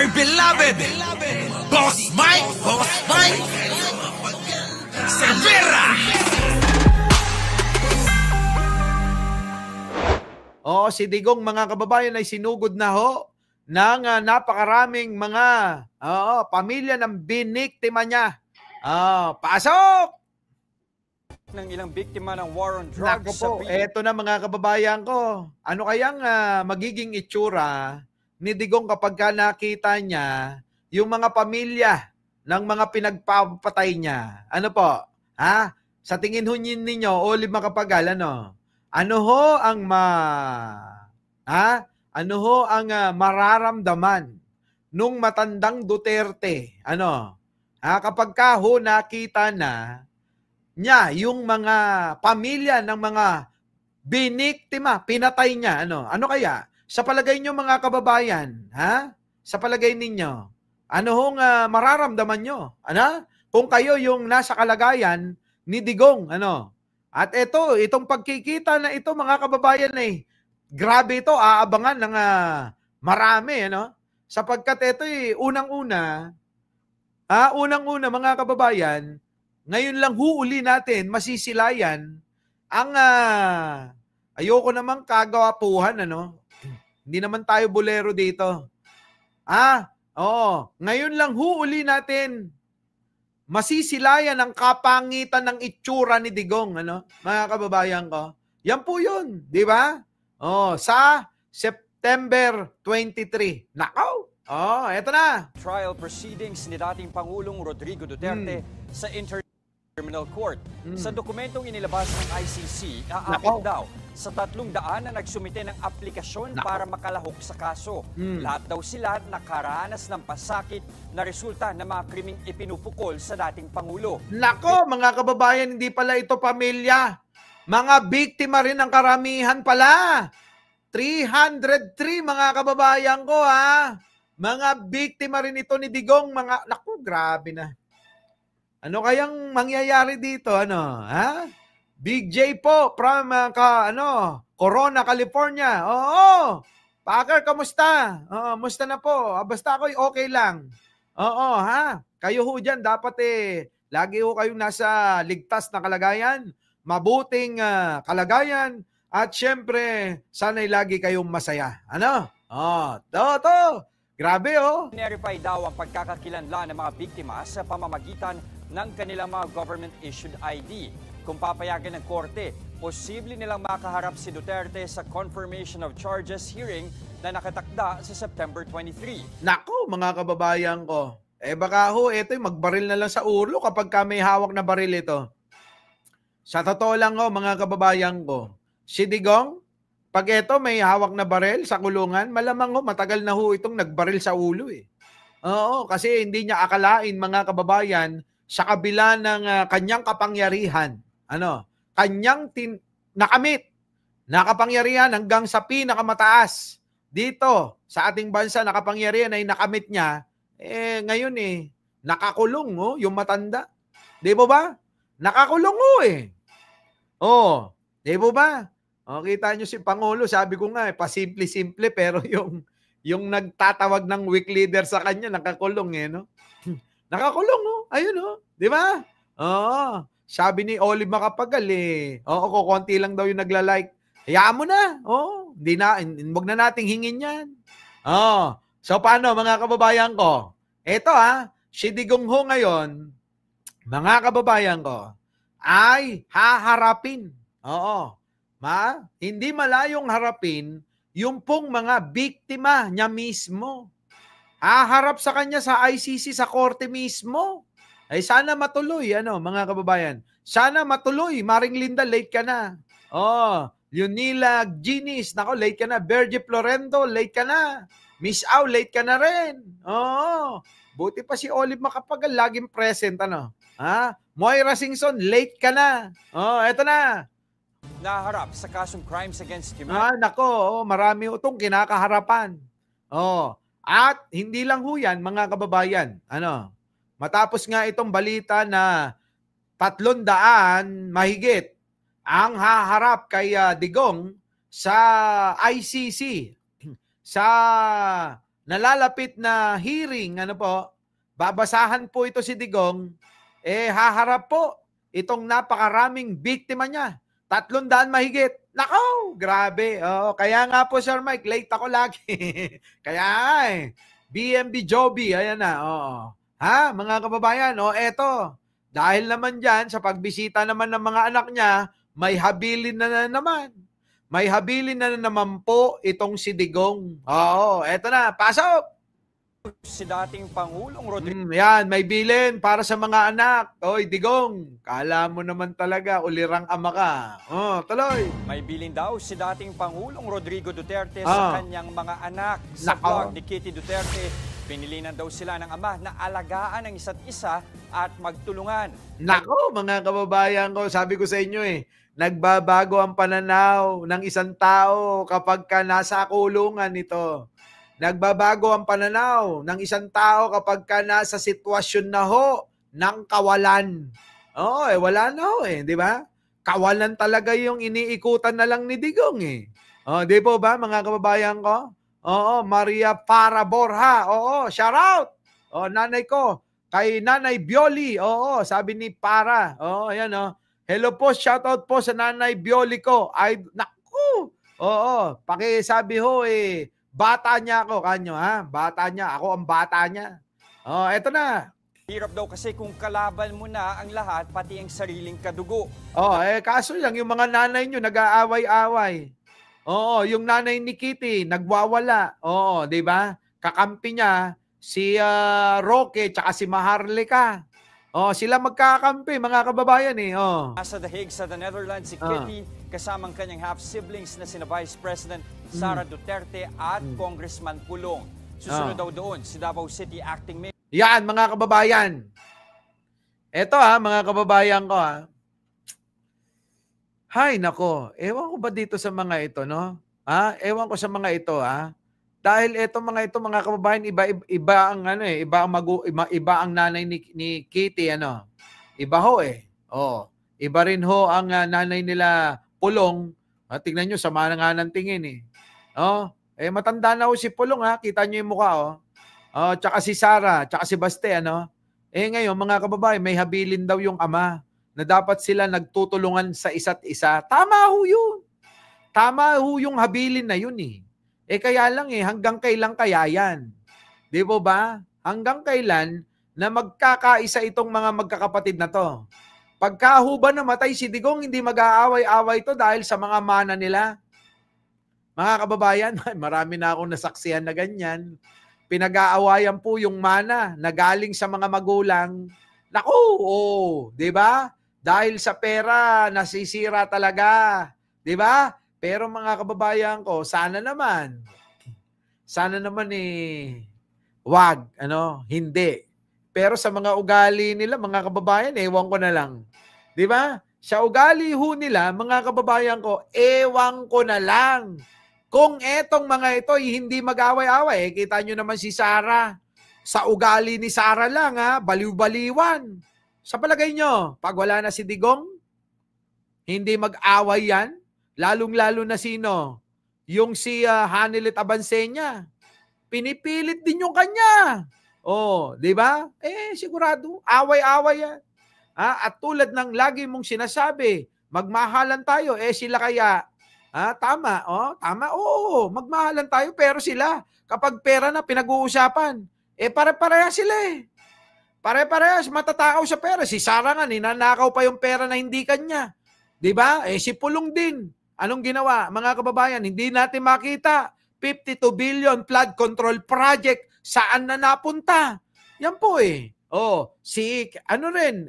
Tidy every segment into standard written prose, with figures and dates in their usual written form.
our beloved Boss Mike Cervera. Si Digong, mga kababayan, ay sinugod na ho ng napakaraming mga pamilya ng biniktima niya. Pasok! Ng ilang biktima ng war on drugs. Naku po, eto na mga kababayan ko. Ano kayang magiging itsura ni Digong kapag nakita niya yung mga pamilya ng mga pinagpapatay niya? Ano po? Sa tingin ho ninyo, Olive Macapagal, ano ho ang mararamdaman nung matandang Duterte? Kapag ka ho nakita na niya yung mga pamilya ng mga biniktima, pinatay niya, ano kaya? Sa palagay niyo mga kababayan, sa palagay ninyo, ano hong mararamdaman niyo? Kung kayo yung nasa kalagayan ni Digong, At itong pagkikita na ito mga kababayan grabe ito, aabangan ng marami, Sapagkat ito unang-una mga kababayan, ngayon lang huuli natin masisilayan ang ayoko namang kagawapuhan, Hindi naman tayo bolero dito. Ngayon lang huuli natin masisilayan ang kapangitan ng itsura ni Digong, mga kababayan ko. Yan po yun, di ba? Sa September 23. Nakaw! Eto na. Trial proceedings ni dating Pangulong Rodrigo Duterte sa Criminal Court. Sa dokumentong inilabas ng ICC, aabot daw sa 300 na nagsumite ng aplikasyon para makalahok sa kaso. Lahat daw sila nakaranas ng pasakit na resulta ng mga krimeng ipinupukol sa dating Pangulo. Nako, mga kababayan, hindi pala ito pamilya. Mga biktima rin ang karamihan pala. 303 mga kababayan ko, Mga biktima rin ito ni Digong. Naku, grabe na. Ano kayang mangyayari dito? Big J po from Corona, California. Packer, kamusta? Musta na po? Basta ako'y okay lang. Kayo ho dyan, dapat lagi ho kayong nasa ligtas na kalagayan, mabuting kalagayan, at syempre, sana'y lagi kayong masaya. Grabe, Verify daw ang pagkakakilanlan ng mga biktima sa pamamagitan ng kanilang mga government-issued ID. Kung papayagan ng korte, posible nilang makaharap si Duterte sa confirmation of charges hearing na nakatakda sa September 23. Nako, mga kababayan ko. Baka ho, ito'y magbaril na lang sa ulo kapag may hawak na baril ito. Sa totoo lang mga kababayan ko, si Digong, pag ito may hawak na baril sa kulungan, malamang matagal na ho itong nagbaril sa ulo kasi hindi niya akalain mga kababayan, sa kabila ng kanyang kapangyarihan, kanyang nakamit na kapangyarihan hanggang sa pinakamataas dito sa ating bansa, na kapangyarihan ay nakamit niya, ngayon nakakulong yung matanda. Di ba ba? Nakakulong di ba ba? Kita nyo si Pangulo, sabi ko nga, pasimple-simple, pero yung nagtatawag ng weak leader sa kanya, nakakulong Nakakulong, ayun, di ba? Sabi ni Olive Macapagal, konti lang daw yung nagla-like. Hayaan mo na, wag na nating hingin yan. So paano mga kababayan ko? Eto si Digong ho ngayon, mga kababayan ko, ay haharapin. Hindi malayong harapin yung pong mga biktima niya mismo. Haharap sa kanya sa ICC, sa korte mismo. Ay sana matuloy, mga kababayan. Sana matuloy. Maring Linda, late ka na. Leonila Ginis, nako, late ka na. Berge Florendo, late ka na. Miss Au, late ka na rin. Buti pa si Olive Macapagal, laging present, Moira Singson, late ka na. Eto na. Naharap sa kasong crimes against humanity. Nako, marami itong kinakaharapan. At hindi lang ho yan, mga kababayan. Matapos nga itong balita na 300 mahigit ang haharap kay Digong sa ICC, sa nalalapit na hearing, ano po, babasahan po ito si Digong, haharap po itong napakaraming biktima niya. 300 mahigit. Nako, grabe. Kaya nga po, Sir Mike, late ako lagi. Kaya BMB Joby, ayan na. Ha, mga kababayan, eto. Dahil naman dyan, sa pagbisita naman ng mga anak niya, may habilin na naman. May habilin na naman po itong si Digong. Eto na, pasok! Si dating Pangulong Rodrigo. Yan, may bilin para sa mga anak. Oy, Digong, kala mo naman talaga, ulirang ama ka. Tuloy. May bilin daw si dating Pangulong Rodrigo Duterte sa kanyang mga anak. Sa vlog ni Kitty Duterte, pinilinan daw sila ng ama na alagaan ang isa't isa at magtulungan. Nako, mga kababayan ko, sabi ko sa inyo nagbabago ang pananaw ng isang tao kapag ka nasa kulungan ito. Nagbabago ang pananaw ng isang tao kapag ka nasa sitwasyon na ng kawalan. Wala na di ba? Kawalan talaga yung iniikutan na lang ni Digong di po ba, mga kababayan ko? Maria Para Borja. Shout out. Nanay ko. Kay Nanay Bioli. Sabi ni Para. Ayan Hello po, shout out po sa Nanay Bioli ko. Naku. Pakisabi bata niya ako, kanyo Bata niya. Ako ang bata niya. Eto na. Hirap daw kasi kung kalaban mo na ang lahat, pati ang sariling kadugo. Kaso lang, yung mga nanay nyo nag-aaway-away. Yung nanay ni Kitty, nagwawala. Di ba? Kakampi niya, si Roque, tsaka si Maharlika. Sila magkakampi, mga kababayan Nasa The Hague sa The Netherlands, si Kitty, kasamang kanyang half-siblings na sina Vice President Sara Duterte at Congressman Pulong. Susunod daw doon si Davao City Acting Mayor. Yan, mga kababayan. Eto mga kababayan ko Hay, nako. Ewan ko ba dito sa mga ito, no? Ewan ko sa mga ito, Dahil mga kababayan, iba ang iba ang nanay ni Kitty, Iba Iba rin ang nanay nila Pulong. Tingnan nyo, sama na nga ng tingin matanda na si Pulong Kita nyo yung mukha tsaka si Sara, tsaka si Baste ngayon mga kababayan, may habilin daw yung ama na dapat sila nagtutulungan sa isa't isa. Tama ho yun. Tama ho yung habilin na yun kaya lang hanggang kailan kaya yan? Di po ba? Hanggang kailan na magkakaisa itong mga magkakapatid na to? Pagka ho ba namatay si Digong, hindi mag-aaway-away to dahil sa mga mana nila? Mga kababayan, marami na akong nasaksihan na ganyan. Pinag-aawayan po yung mana na galing sa mga magulang. Naku, di ba? Dahil sa pera, nasisira talaga. Di ba? Pero mga kababayan ko, sana naman wag, hindi. Pero sa mga ugali nila, mga kababayan, ewan ko na lang. Di ba? Sa ugali ho nila, mga kababayan ko, ewan ko na lang. Kung etong mga ito hindi mag-away-away, kita nyo naman si Sara. Sa ugali ni Sara lang, baliw-baliwan. Sa palagay nyo, pag wala na si Digong, hindi mag-away yan? Lalong-lalo na sino? Yung si Hanilet Abansenya. Pinipilit din yung kanya. Di ba? Sigurado, away-away yan. At tulad ng lagi mong sinasabi, magmahalan tayo, sila kaya, tama, tama, magmahalan tayo, pero sila, kapag pera na pinag-uusapan, pare-parehas sila Pare-parehas, matatakaw sa pera. Si Sara nga, ninanakaw pa yung pera na hindi kanya. Di ba? Si Pulong din. Anong ginawa? Mga kababayan, hindi natin makita. 52 billion flood control project, saan na napunta? Yan po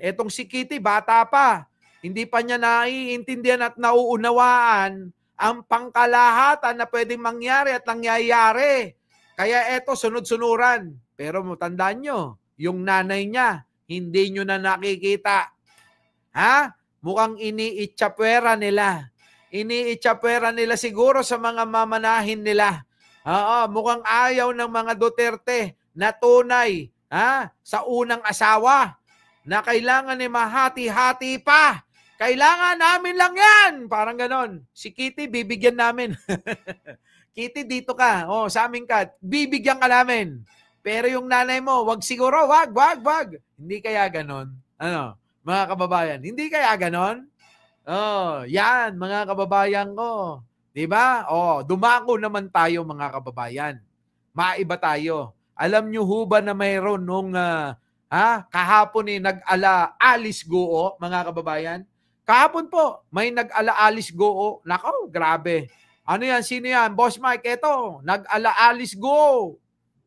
etong si Kitty, bata pa. Hindi pa niya naiintindihan at nauunawaan ang pangkalahatan na pwedeng mangyari at nangyayari. Kaya sunod-sunuran. Pero tandaan nyo, yung nanay niya, hindi nyo na nakikita. Mukhang iniitsapwera nila. Iniitsapwera nila siguro sa mga mamanahin nila. Mukhang ayaw ng mga Duterte na tunay sa unang asawa na kailangan mahati-hati pa. Kailangan namin lang yan. Parang ganon. Si Kitty, bibigyan namin. Kitty, dito ka. Oh, sa amin ka. Bibigyan ka namin. Pero yung nanay mo, wag siguro, wag. Hindi kaya ganon. Ano, mga kababayan, hindi kaya ganon? Oh, yan, mga kababayan ko. 'Di ba? Oh, dumako naman tayo, mga kababayan. Maiba tayo. Alam nyo ho ba na mayroon nung kahapon nag-ala Alice Goo, mga kababayan? Kahapon po, may nag-ala Alice Goo. Nako, grabe. Ano yan? Sino yan? Boss Mike, eto, nag-ala Alice Goo.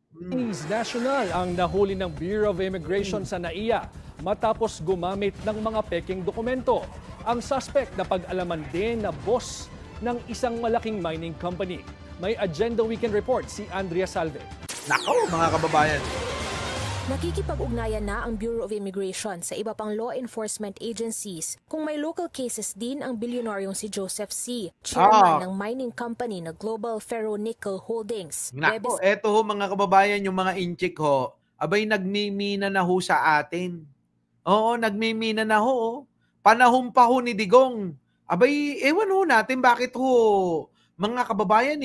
Chinese national ang nahuli ng Bureau of Immigration sa NAIA matapos gumamit ng mga peking dokumento. Ang suspect na pag-alaman din na boss ng isang malaking mining company. May Agenda Weekend Report si Andrea Salve. Nako, mga kababayan. Nakikipag-ugnayan na ang Bureau of Immigration sa iba pang law enforcement agencies kung may local cases din ang bilyonaryong si Joseph C., chairman ng mining company na Global Ferro-Nickel Holdings. Nako, eto ho mga kababayan, yung mga inchik ho, abay nagmimina na ho sa atin. Oo, nagmimina na ho. Panahon pa ho ni Digong. Abay, ewan ho natin bakit ho, mga kababayan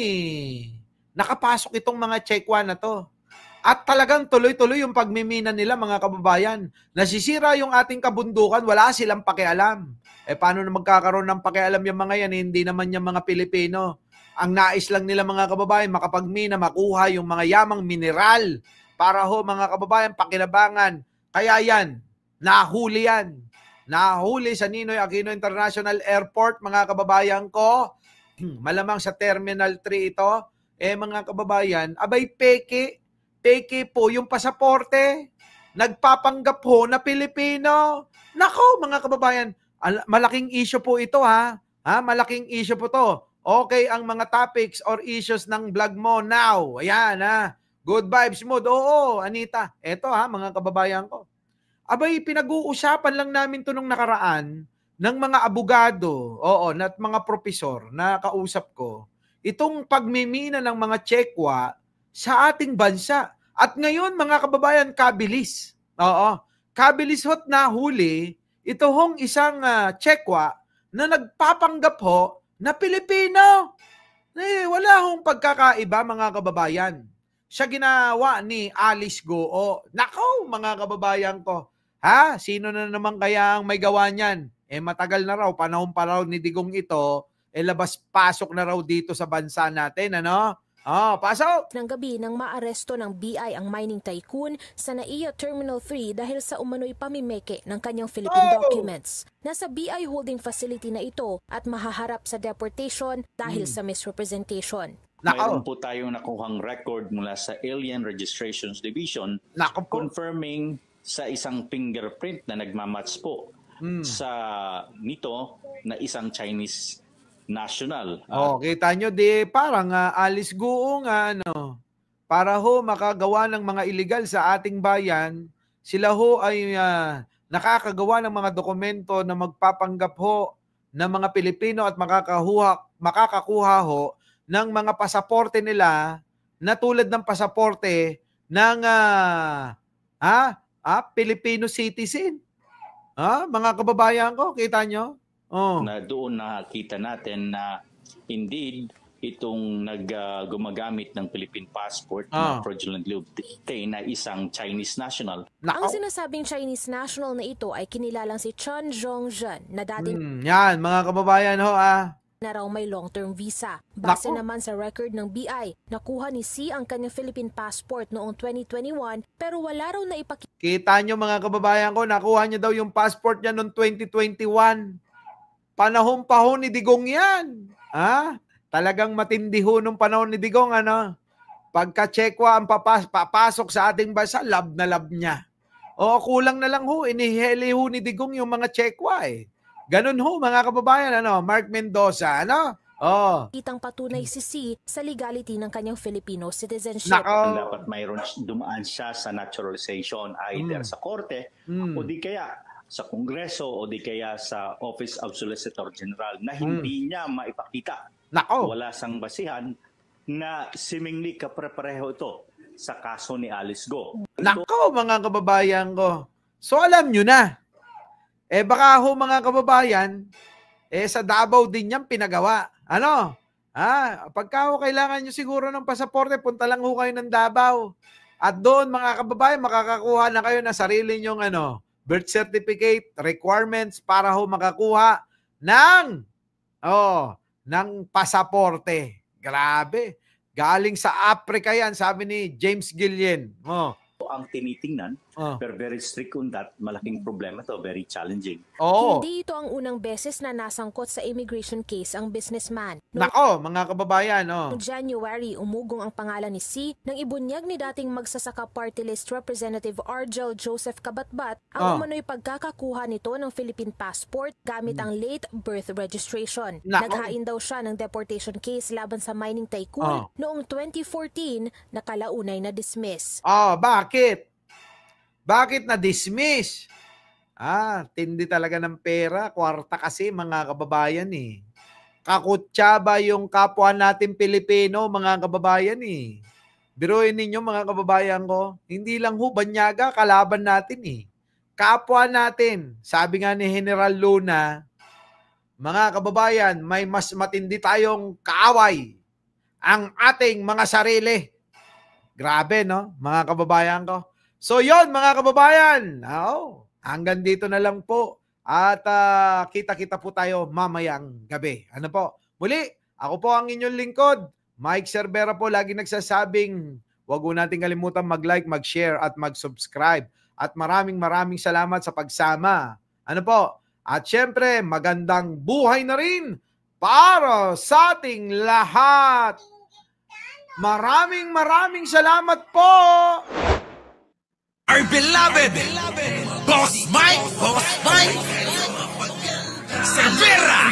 nakapasok itong mga checkwa na to. At talagang tuloy-tuloy yung pagmimina nila, mga kababayan. Nasisira yung ating kabundukan, wala silang pakialam. Paano na magkakaroon ng pakialam yung mga yan? Hindi naman yung mga Pilipino. Ang nais lang nila, mga kababayan, makapagmina, makuha yung mga yamang mineral para ho, mga kababayan, pakinabangan. Kaya yan, nahuli yan. Nahuli sa Ninoy Aquino International Airport, mga kababayan ko. Malamang sa Terminal 3 ito. Mga kababayan, abay peke po yung pasaporte. Nagpapanggap ho na Pilipino. Nako, mga kababayan, malaking issue po ito ha. Malaking issue po to. Okay ang mga topics or issues ng vlog mo now. Ayan Good vibes mood. Oo, Anita. Eto mga kababayan ko. Abay, pinag-uusapan lang namin to nung nakaraan ng mga abogado, at mga propesor na kausap ko. Itong pagmimina ng mga tsekwa sa ating bansa. At ngayon, mga kababayan, kabilis. Kabilis ho't nahuli ito hong isang tsekwa na nagpapanggap ho na Pilipino. Wala hong pagkakaiba, mga kababayan. Siya ginawa ni Alice Goo. Nako, mga kababayan ko. Sino na naman kaya ang may gawa niyan? Matagal na raw, panahon pa raw ni Digong ito, labas-pasok na raw dito sa bansa natin, ano? Pasok! Ng gabi nang maaresto ng BI ang mining tycoon sa NAIA Terminal 3 dahil sa umano'y pamimeke ng kanyang Philippine documents. Nasa BI holding facility na ito at mahaharap sa deportation dahil sa misrepresentation. Mayroon po tayong nakuhang record mula sa Alien Registrations Division confirming sa isang fingerprint na nagmamatch po sa nito na isang Chinese national. Kita nyo, parang Alice Goo nga, para ho makagawa ng mga illegal sa ating bayan, sila ho ay nakakagawa ng mga dokumento na magpapanggap ho ng mga Pilipino at makakakuha ho ng mga pasaporte nila na tulad ng pasaporte ng Filipino citizen. Mga kababayan ko, kita nyo? Na doon nakita natin na indeed itong gumagamit ng Philippine passport na fraudulently obtained na isang Chinese national. Ang sinasabing Chinese national na ito ay kinilalang si Chan Zhongzhen na dati yan, mga kababayan ho na raw may long-term visa. Base naman sa record ng BI, nakuha ni C ang kanyang Philippine passport noong 2021 pero wala raw na ipakita. Kita nyo, mga kababayan ko, nakuha niya daw yung passport niya noong 2021. Panahon pa ho ni Digong yan. Talagang matindi ho nung panahon ni Digong, Pagka-tsekwa ang papasok sa ating bansa, love na love niya. Kulang na lang ho, iniheli ho ni Digong yung mga tsekwa Ganun ho, mga kababayan, Mark Mendoza, Kitang patunay si C sa legality ng kanyang Filipino citizenship. Dapat mayroon dumaan siya sa naturalization either sa korte o di kaya sa Kongreso o di kaya sa Office of Solicitor General na hindi niya maipakita. Wala sang basihan na seemingly kapre-pareho ito sa kaso ni Alice Goo. Mga kababayan ko. So alam nyo na. Baka ho, mga kababayan, sa Davao din yan pinagawa. Pagka ho kailangan nyo siguro ng pasaporte, punta lang ho kayo ng Davao. At doon, mga kababayan, makakakuha na kayo ng sarili nyong birth certificate, requirements para ho makakuha ng pasaporte. Grabe. Galing sa Africa yan, sabi ni James Gillian. Ang tinitingnan, pero very strict on that. Malaking problema to, very challenging. Hindi ito ang unang beses na nasangkot sa immigration case ang businessman. Nako, mga kababayan. Noong January, umugong ang pangalan ni C nang ibunyag ni dating magsasaka party list Representative Argel Joseph Kabatbat ang umano'y pagkakakuha nito ng Philippine passport gamit ang late birth registration. Naghain daw siya ng deportation case laban sa mining tycoon noong 2014 na kalaunay na dismiss. Bakit? Bakit na-dismiss? Tindi talaga ng pera. Kwarta kasi, mga kababayan Kakutsaba yung kapwa natin Pilipino, mga kababayan Biruin ninyo, mga kababayan ko. Hindi lang banyaga, kalaban natin Kapwa natin. Sabi nga ni General Luna, mga kababayan, may mas matindi tayong kaaway. Ang ating mga sarili. Grabe, no? Mga kababayan ko. So, yon mga kababayan. Hanggang dito na lang po. At kita-kita po tayo mamayang gabi. Ano po? Muli, ako po ang inyong lingkod. Mike Cervera po, lagi nagsasabing, huwag natin kalimutan mag-like, mag-share, at mag-subscribe. At maraming salamat sa pagsama. Ano po? At syempre, magandang buhay na rin para sa ating lahat. Maraming salamat po. Our beloved Boss Mike Cervera.